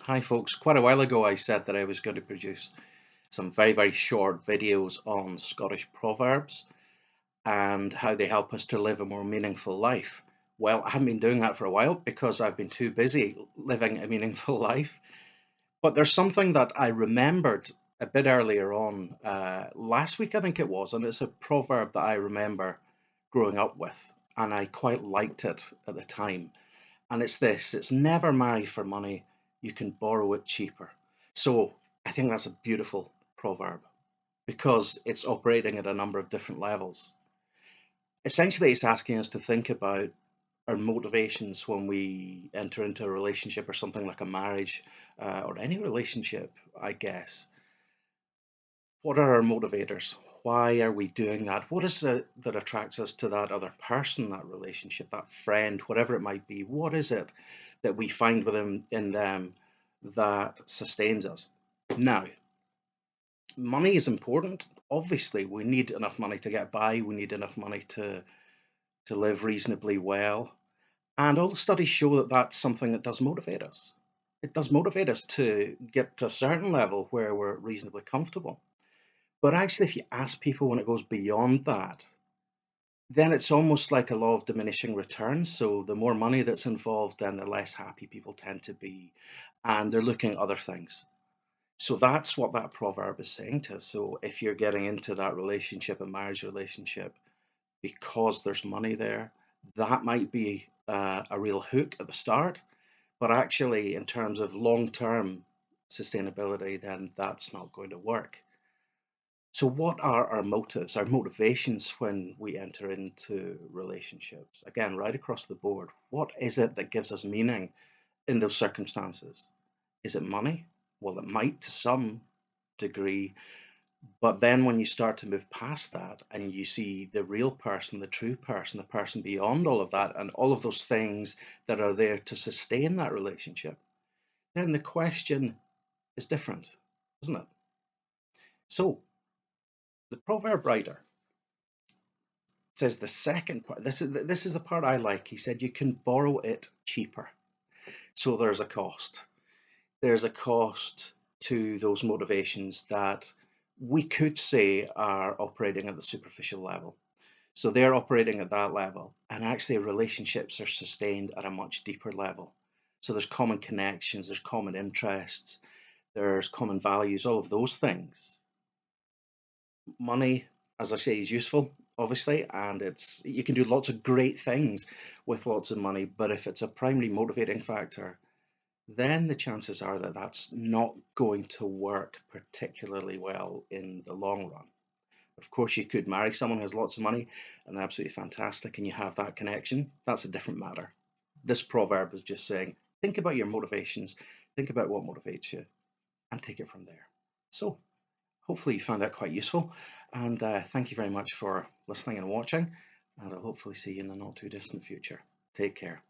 Hi folks, quite a while ago I said that I was going to produce some very short videos on Scottish proverbs and how they help us to live a more meaningful life. Well, I haven't been doing that for a while because I've been too busy living a meaningful life. But there's something that I remembered a bit earlier on, last week I think it was, and it's a proverb that I remember growing up with, and I quite liked it at the time. And it's this: it's never marry for money, you can borrow it cheaper. So I think that's a beautiful proverb because it's operating at a number of different levels. Essentially, it's asking us to think about our motivations when we enter into a relationship or something like a marriage, or any relationship, I guess. What are our motivators? Why are we doing that? What is it that attracts us to that other person, that relationship, that friend, whatever it might be? What is it that we find within in them that sustains us? Now, money is important. Obviously, we need enough money to get by. We need enough money to live reasonably well. And all the studies show that that's something that does motivate us. It does motivate us to get to a certain level where we're reasonably comfortable. But actually, if you ask people when it goes beyond that, then it's almost like a law of diminishing returns. So the more money that's involved, then the less happy people tend to be. And they're looking at other things. So that's what that proverb is saying to us. So if you're getting into that relationship, a marriage relationship, because there's money there, that might be a real hook at the start. But actually, in terms of long term sustainability, then that's not going to work. So, what are our motives, our motivations when we enter into relationships? Again, right across the board, what is it that gives us meaning in those circumstances? Is it money? Well, it might to some degree, but then when you start to move past that and you see the real person, the true person, the person beyond all of that, and all of those things that are there to sustain that relationship, then the question is different, isn't it? So, the proverb writer says the second part, this is the part I like. He said you can borrow it cheaper. So there's a cost. There's a cost to those motivations that we could say are operating at the superficial level. So they're operating at that level, and actually relationships are sustained at a much deeper level. So there's common connections, there's common interests, there's common values, all of those things. Money, as I say, is useful, obviously, and it's you can do lots of great things with lots of money. But if it's a primary motivating factor, then the chances are that that's not going to work particularly well in the long run. Of course, you could marry someone who has lots of money and they're absolutely fantastic, and you have that connection. That's a different matter. This proverb is just saying, think about your motivations, think about what motivates you, and take it from there. So, hopefully you found that quite useful, and thank you very much for listening and watching, and I'll hopefully see you in the not too distant future. Take care.